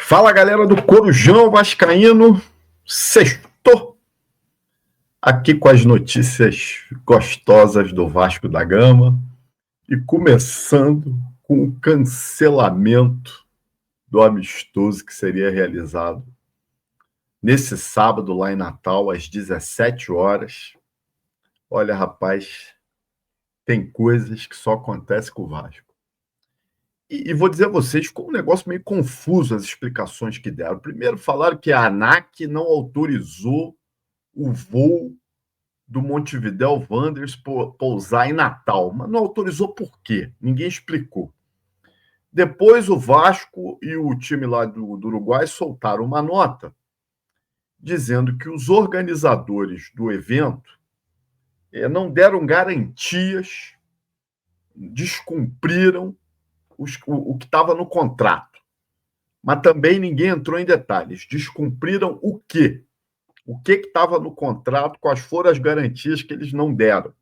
Fala, galera do Corujão Vascaíno, sextou aqui com as notícias gostosas do Vasco da Gama e começando com o cancelamento do amistoso que seria realizado nesse sábado lá em Natal, às 17 horas. Olha, rapaz, tem coisas que só acontecem com o Vasco. E vou dizer a vocês, ficou um negócio meio confuso as explicações que deram. Primeiro falaram que a ANAC não autorizou o voo do Montevidéu Wanderers pousar em Natal. Mas não autorizou por quê? Ninguém explicou. Depois o Vasco e o time lá do Uruguai soltaram uma nota dizendo que os organizadores do evento não deram garantias, descumpriram o que estava no contrato. Mas também ninguém entrou em detalhes. Descumpriram o quê? O que estava no contrato, quais foram as garantias que eles não deram.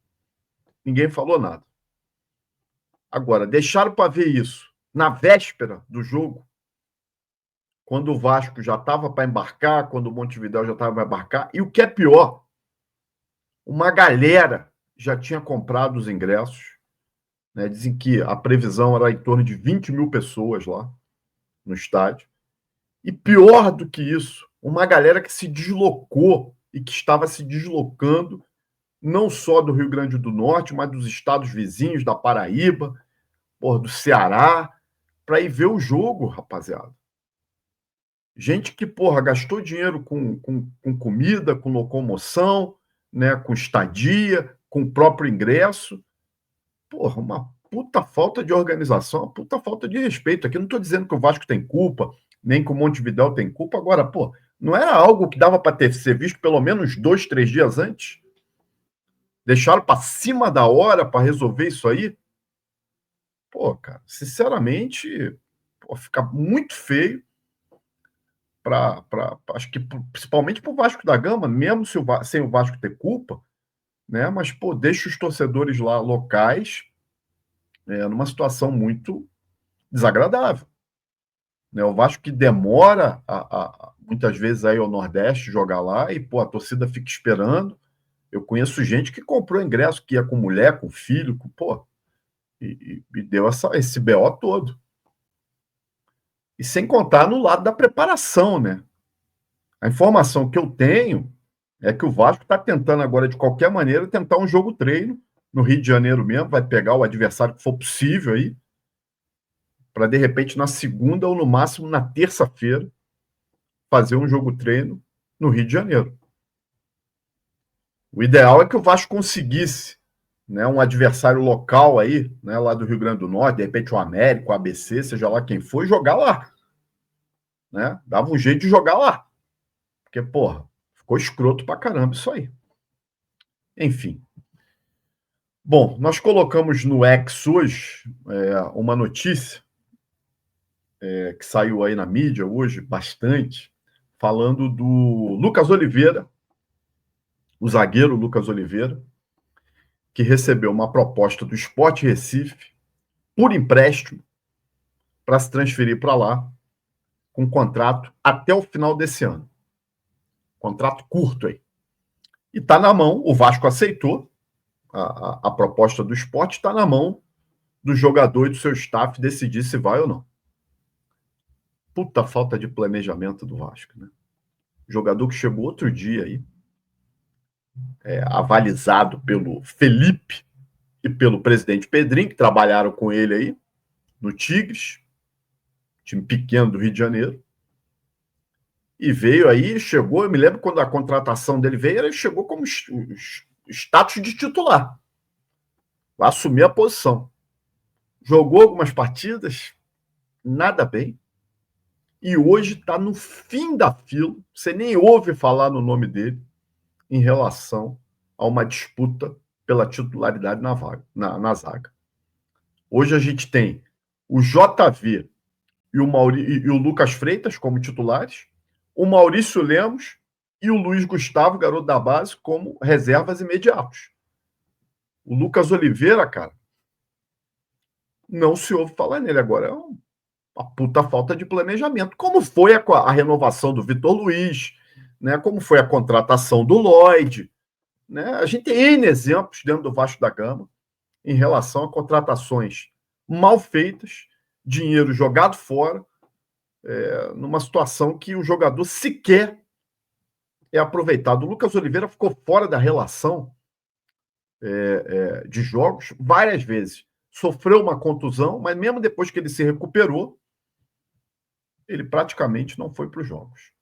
Ninguém falou nada. Agora, deixaram para ver isso na véspera do jogo, quando o Vasco já estava para embarcar, quando o Montevidéu já estava para embarcar, e o que é pior, uma galera já tinha comprado os ingressos, né? Dizem que a previsão era em torno de 20 mil pessoas lá no estádio. E pior do que isso, uma galera que se deslocou e que estava se deslocando não só do Rio Grande do Norte, mas dos estados vizinhos, da Paraíba, do Ceará, para ir ver o jogo, rapaziada. Gente que, gastou dinheiro com comida, com locomoção, né, com estadia, com o próprio ingresso. Uma puta falta de organização, uma puta falta de respeito. Aqui não estou dizendo que o Vasco tem culpa, nem que o Montevidéu tem culpa. Agora, não era algo que dava para ser visto pelo menos 2, 3 dias antes? Deixaram para cima da hora para resolver isso aí? Cara, sinceramente, fica muito feio acho que principalmente para o Vasco da Gama, mesmo sem o Vasco ter culpa, né? Mas, deixa os torcedores lá locais numa situação muito desagradável. Né? O Vasco que demora muitas vezes aí ao Nordeste jogar lá e a torcida fica esperando. Eu conheço gente que comprou ingresso, que ia com mulher, com filho, e deu esse BO todo. E sem contar no lado da preparação, né? A informação que eu tenho é que o Vasco está tentando agora, de qualquer maneira, tentar um jogo treino no Rio de Janeiro mesmo, vai pegar o adversário que for possível aí, para, de repente, na segunda ou, no máximo, na terça-feira, fazer um jogo treino no Rio de Janeiro. O ideal é que o Vasco conseguisse, né, um adversário local aí, né, lá do Rio Grande do Norte, de repente o América, o ABC, seja lá quem for, e jogar lá. Né? Dava um jeito de jogar lá. Porque, ficou escroto pra caramba isso aí. Enfim. Bom, nós colocamos no X hoje uma notícia que saiu aí na mídia hoje, bastante, falando do Lucas Oliveira, o zagueiro Lucas Oliveira, que recebeu uma proposta do Sport Recife por empréstimo para se transferir para lá com contrato até o final desse ano. Contrato curto aí. E está na mão, o Vasco aceitou a proposta do Sport, está na mão do jogador e do seu staff decidir se vai ou não. Puta falta de planejamento do Vasco, né? Jogador que chegou outro dia aí, avalizado pelo Felipe e pelo presidente Pedrinho, que trabalharam com ele aí no Tigres, time pequeno do Rio de Janeiro, e veio aí, chegou, eu me lembro quando a contratação dele veio, ele chegou como status de titular, vai assumir a posição. Jogou algumas partidas, nada bem, e hoje está no fim da fila, você nem ouve falar no nome dele, em relação a uma disputa pela titularidade na zaga. Hoje a gente tem o JV e o Lucas Freitas como titulares, o Maurício Lemos e o Luiz Gustavo, garoto da base, como reservas imediatos. O Lucas Oliveira, cara, não se ouve falar nele agora. uma puta falta de planejamento, como foi a renovação do Vitor Luiz, né? Como foi a contratação do Lloyd, né? A gente tem N exemplos dentro do Vasco da Gama em relação a contratações mal feitas, dinheiro jogado fora, numa situação que o jogador sequer é aproveitado. O Lucas Oliveira ficou fora da relação de jogos várias vezes. Sofreu uma contusão, mas mesmo depois que ele se recuperou, ele praticamente não foi para os jogos.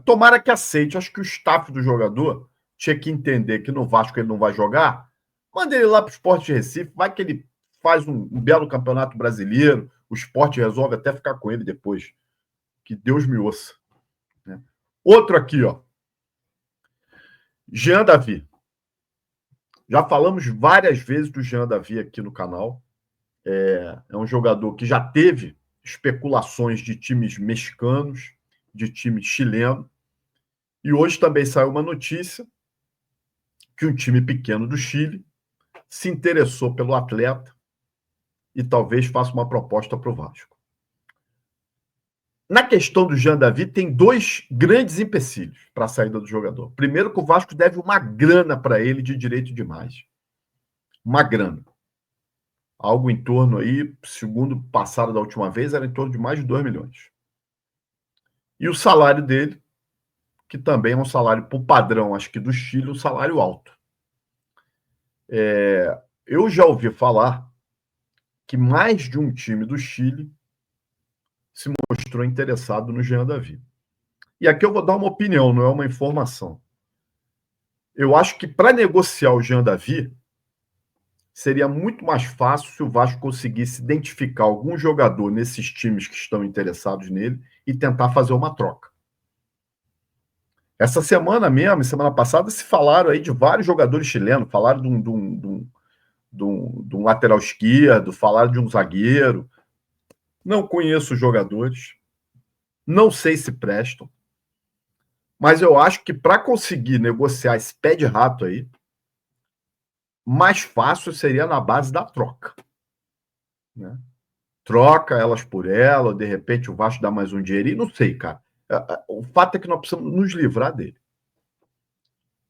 Tomara que aceite. Acho que o staff do jogador tinha que entender que no Vasco ele não vai jogar. Manda ele lá para o Sport de Recife. Vai que ele faz um belo campeonato brasileiro. O Sport resolve até ficar com ele depois. Que Deus me ouça. Outro aqui, ó. Jean Davi. Já falamos várias vezes do Jean Davi aqui no canal. É um jogador que já teve especulações de times mexicanos, de time chileno. E hoje também saiu uma notícia que um time pequeno do Chile se interessou pelo atleta e talvez faça uma proposta para o Vasco. Na questão do Jean Davi, tem dois grandes empecilhos para a saída do jogador. Primeiro, que o Vasco deve uma grana para ele de direito de imagem. Uma grana. Algo em torno aí, segundo passado da última vez, era em torno de mais de 2 milhões. E o salário dele, que também é um salário, por padrão, acho que do Chile, um salário alto. Eu já ouvi falar que mais de um time do Chile se mostrou interessado no Jean Davi. E aqui eu vou dar uma opinião, não é uma informação. Eu acho que para negociar o Jean Davi, seria muito mais fácil se o Vasco conseguisse identificar algum jogador nesses times que estão interessados nele e tentar fazer uma troca. Essa semana mesmo, semana passada, se falaram aí de vários jogadores chilenos, falaram de um lateral esquerdo, falaram de um zagueiro. Não conheço os jogadores, não sei se prestam, mas eu acho que para conseguir negociar esse pé de rato aí, mais fácil seria na base da troca. Né? Troca elas por ela, ou de repente o Vasco dá mais um dinheirinho, não sei, cara. O fato é que nós precisamos nos livrar dele.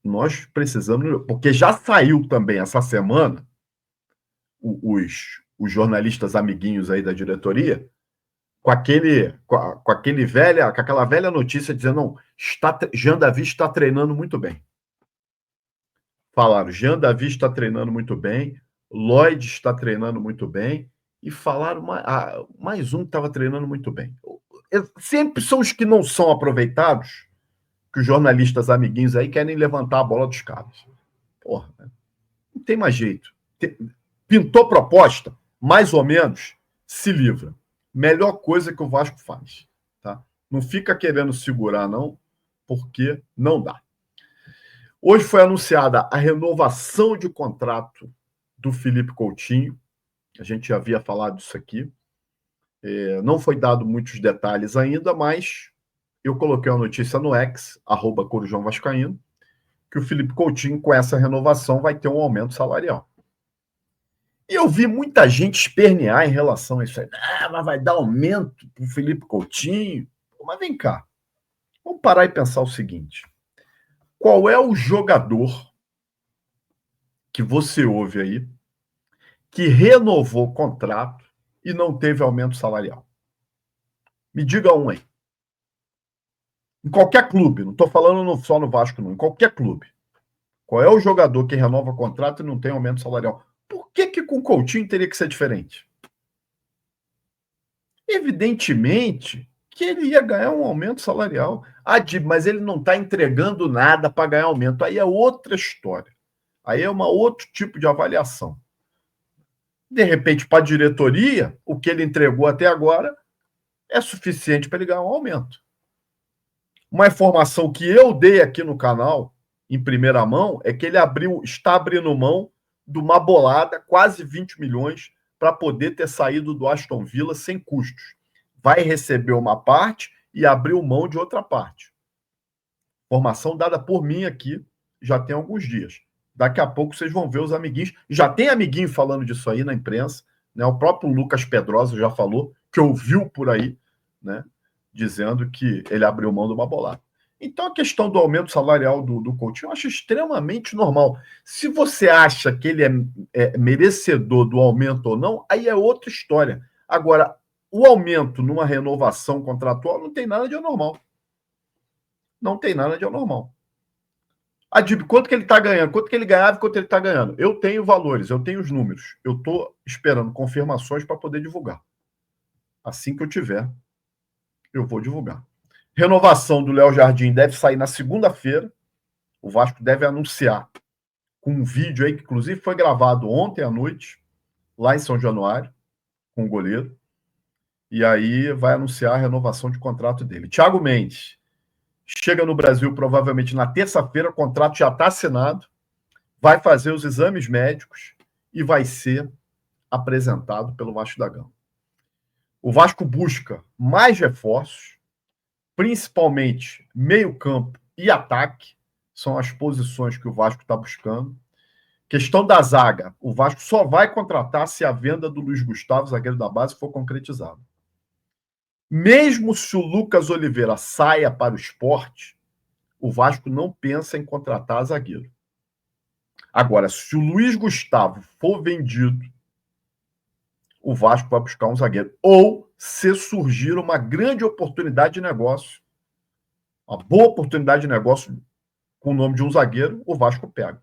Nós precisamos, porque já saiu também essa semana os jornalistas amiguinhos aí da diretoria com aquela velha notícia dizendo, não, Jean Davi está treinando muito bem. Falaram, Jean Davi está treinando muito bem, Lloyd está treinando muito bem, e falaram mais um que estava treinando muito bem. Sempre são os que não são aproveitados que os jornalistas amiguinhos aí querem levantar a bola dos caras. Porra, não tem mais jeito. Pintou proposta, mais ou menos, se livra. Melhor coisa que o Vasco faz. Tá? Não fica querendo segurar, não, porque não dá. Hoje foi anunciada a renovação de contrato do Felipe Coutinho. A gente já havia falado disso aqui. Não foi dado muitos detalhes ainda, mas eu coloquei uma notícia no X, @corujãovascaíno, que o Felipe Coutinho, com essa renovação, vai ter um aumento salarial. E eu vi muita gente espernear em relação a isso aí. Mas vai dar aumento para o Felipe Coutinho? Mas vem cá. Vamos parar e pensar o seguinte. Qual é o jogador que você ouve aí que renovou o contrato e não teve aumento salarial? Me diga um aí. Em qualquer clube, não estou falando só no Vasco, não. Em qualquer clube. Qual é o jogador que renova o contrato e não tem aumento salarial? Por que com o Coutinho teria que ser diferente? Evidentemente que ele ia ganhar um aumento salarial. Mas ele não está entregando nada para ganhar aumento. Aí é outra história. Aí é outro tipo de avaliação. De repente, para a diretoria, o que ele entregou até agora é suficiente para ele ganhar um aumento. Uma informação que eu dei aqui no canal, em primeira mão, é que ele está abrindo mão de uma bolada, quase 20 milhões, para poder ter saído do Aston Villa sem custos. Vai receber uma parte e abriu mão de outra parte. Informação dada por mim aqui, já tem alguns dias. Daqui a pouco vocês vão ver os amiguinhos. Já tem amiguinho falando disso aí na imprensa. Né? O próprio Lucas Pedrosa já falou que ouviu por aí, né, dizendo que ele abriu mão de uma bolada. Então, a questão do aumento salarial do Coutinho eu acho extremamente normal. Se você acha que ele é merecedor do aumento ou não, aí é outra história. Agora, o aumento numa renovação contratual não tem nada de anormal. Não tem nada de anormal. Adib, quanto que ele está ganhando? Quanto que ele ganhava e quanto ele está ganhando? Eu tenho valores, eu tenho os números. Eu estou esperando confirmações para poder divulgar. Assim que eu tiver, eu vou divulgar. Renovação do Léo Jardim deve sair na segunda-feira. O Vasco deve anunciar com um vídeo aí, que inclusive foi gravado ontem à noite, lá em São Januário, com o goleiro. E aí vai anunciar a renovação de contrato dele. Thiago Mendes chega no Brasil provavelmente na terça-feira, o contrato já está assinado, vai fazer os exames médicos e vai ser apresentado pelo Vasco da Gama. O Vasco busca mais reforços, principalmente meio-campo e ataque, são as posições que o Vasco está buscando. Questão da zaga, o Vasco só vai contratar se a venda do Luiz Gustavo, zagueiro da base, for concretizada. Mesmo se o Lucas Oliveira saia para o Sport, o Vasco não pensa em contratar zagueiro. Agora, se o Luiz Gustavo for vendido, o Vasco vai buscar um zagueiro. Ou se surgir uma grande oportunidade de negócio, uma boa oportunidade de negócio com o nome de um zagueiro, o Vasco pega.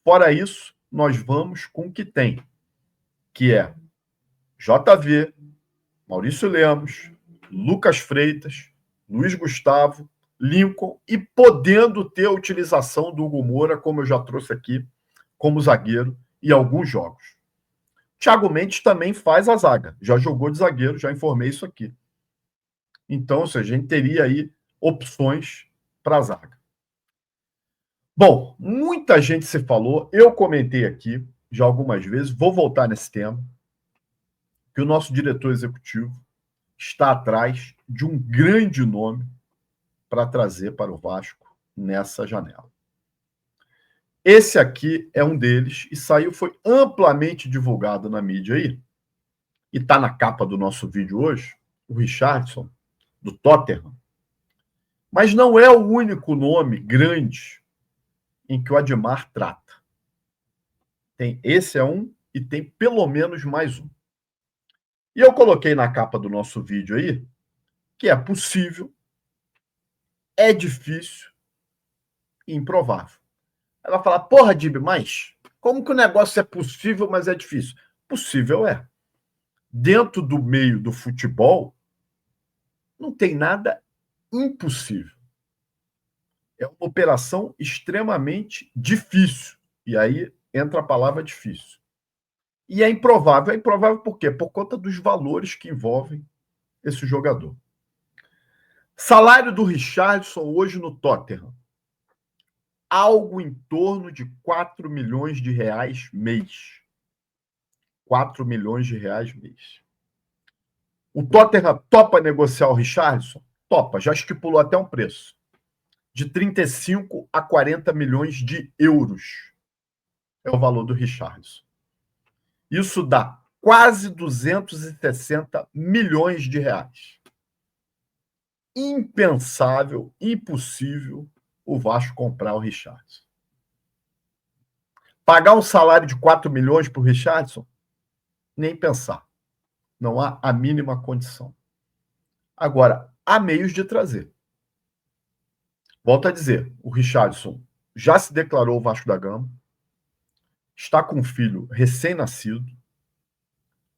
Fora isso, nós vamos com o que tem, que é JV, Maurício Lemos, Lucas Freitas, Luiz Gustavo, Lincoln, e podendo ter a utilização do Hugo Moura, como eu já trouxe aqui, como zagueiro, e alguns jogos. Thiago Mendes também faz a zaga, já jogou de zagueiro, já informei isso aqui. Então, ou seja, a gente teria aí opções para a zaga. Bom, muita gente se falou, eu comentei aqui já algumas vezes, vou voltar nesse tema, que o nosso diretor executivo está atrás de um grande nome para trazer para o Vasco nessa janela. Esse aqui é um deles e saiu, foi amplamente divulgado na mídia aí, e está na capa do nosso vídeo hoje, o Richarlison, do Tottenham. Mas não é o único nome grande em que o Admar trata. Esse é um e tem pelo menos mais um. E eu coloquei na capa do nosso vídeo aí que é possível, é difícil e improvável. Ela fala, porra, Dib, mas como que o negócio é possível, mas é difícil? Possível é. Dentro do meio do futebol, não tem nada impossível. É uma operação extremamente difícil. E aí entra a palavra difícil. E é improvável. É improvável por quê? Por conta dos valores que envolvem esse jogador. Salário do Richarlison hoje no Tottenham. Algo em torno de 4 milhões de reais mês. 4 milhões de reais mês. O Tottenham topa negociar o Richarlison? Topa, já estipulou até um preço. De 35 a 40 milhões de euros. É o valor do Richarlison. Isso dá quase 260 milhões de reais. Impensável, impossível o Vasco comprar o Richarlison. Pagar um salário de 4 milhões para o Richarlison? Nem pensar. Não há a mínima condição. Agora, há meios de trazer. Volto a dizer, o Richarlison já se declarou o Vasco da Gama, está com um filho recém-nascido,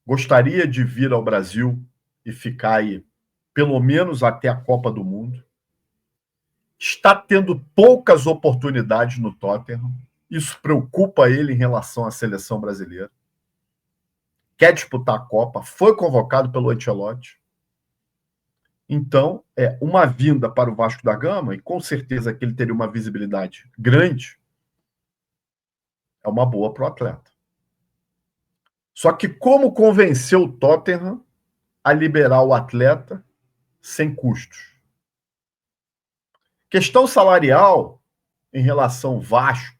gostaria de vir ao Brasil e ficar aí pelo menos até a Copa do Mundo, está tendo poucas oportunidades no Tottenham, isso preocupa ele em relação à seleção brasileira, quer disputar a Copa, foi convocado pelo Ancelotti. Então, é uma vinda para o Vasco da Gama, e com certeza que ele teria uma visibilidade grande, é uma boa para o atleta. Só que como convencer o Tottenham a liberar o atleta sem custos? Questão salarial em relação ao Vasco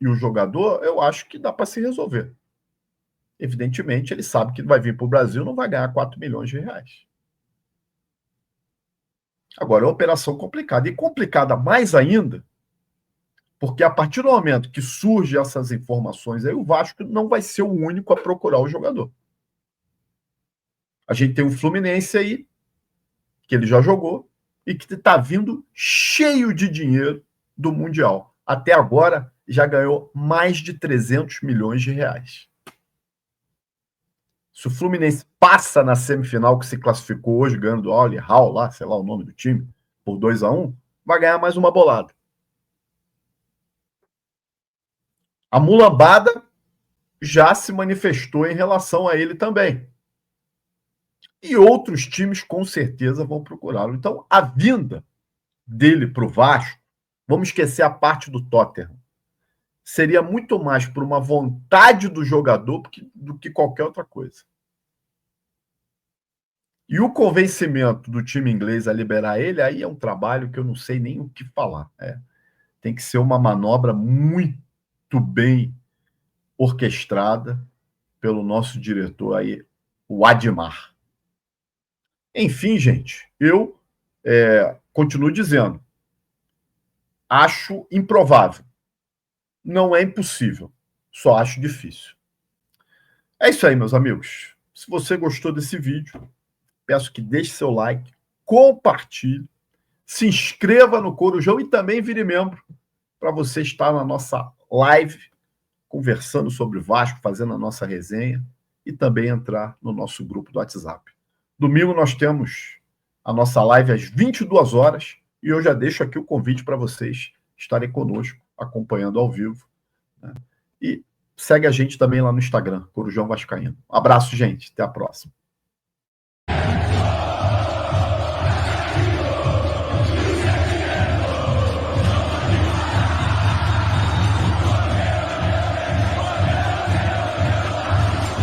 e o jogador, eu acho que dá para se resolver. evidentemente, ele sabe que vai vir para o Brasil e não vai ganhar 4 milhões de reais. Agora, é uma operação complicada. E complicada mais ainda, porque a partir do momento que surgem essas informações aí, o Vasco não vai ser o único a procurar o jogador. A gente tem o Fluminense aí, que ele já jogou, e que está vindo cheio de dinheiro do Mundial. Até agora, já ganhou mais de 300 milhões de reais. Se o Fluminense passa na semifinal que se classificou hoje, ganhando do Al Hilal lá, sei lá o nome do time, por 2-1, vai ganhar mais uma bolada. A mulambada já se manifestou em relação a ele também. E outros times com certeza vão procurá-lo. Então, a vinda dele para o Vasco, vamos esquecer a parte do Tottenham, seria muito mais por uma vontade do jogador do que qualquer outra coisa. E o convencimento do time inglês a liberar ele, aí é um trabalho que eu não sei nem o que falar. Tem que ser uma manobra muito bem orquestrada pelo nosso diretor aí, o Admar. Enfim, gente, eu continuo dizendo, acho improvável. Não é impossível, só acho difícil. É isso aí, meus amigos. Se você gostou desse vídeo, peço que deixe seu like, compartilhe, se inscreva no Corujão e também vire membro para você estar na nossa live, conversando sobre Vasco, fazendo a nossa resenha e também entrar no nosso grupo do WhatsApp. Domingo nós temos a nossa live às 22 horas e eu já deixo aqui o convite para vocês estarem conosco, acompanhando ao vivo. Né? E segue a gente também lá no Instagram, Corujão Vascaíno. Um abraço, gente. Até a próxima.